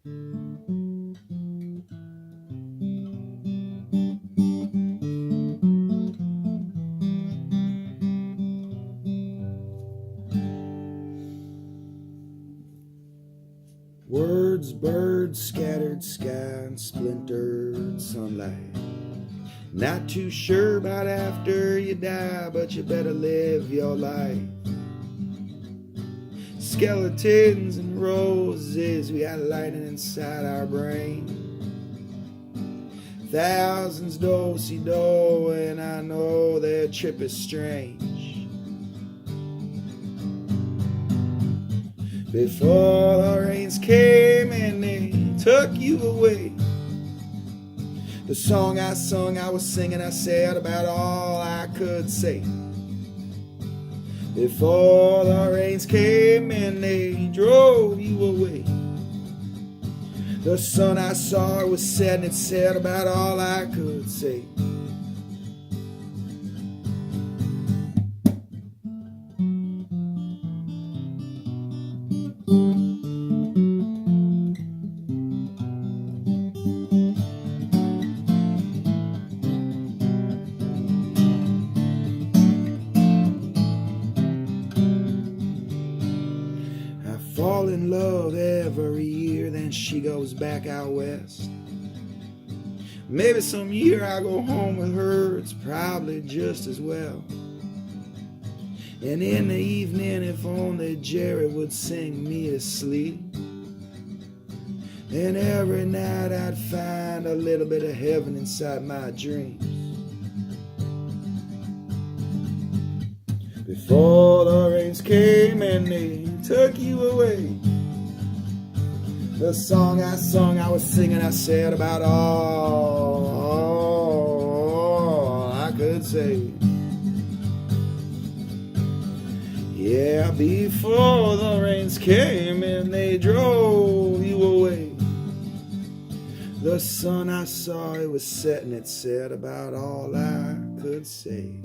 Words, birds, scattered sky and splintered sunlight. Not too sure about after you die, but you better live your life. Skeletons and roses, we got lightning inside our brain. Thousands do-si-do, and I know their trip is strange. Before the rains came and they took you away, the song I sung, I was singing, I said about all I could say. Before the rains came and they drove you away, the sun I saw was setting, it said about all I could say. Fall in love every year, then she goes back out west. Maybe some year I go home with her, it's probably just as well. And in the evening, if only Jerry would sing me to sleep, and every night I'd find a little bit of heaven inside my dreams. Before the rains came and they took you away, the song I sung, I was singing, I said about all I could say. Yeah, before the rains came and they drove you away, the sun I saw, it was setting, it said about all I could say.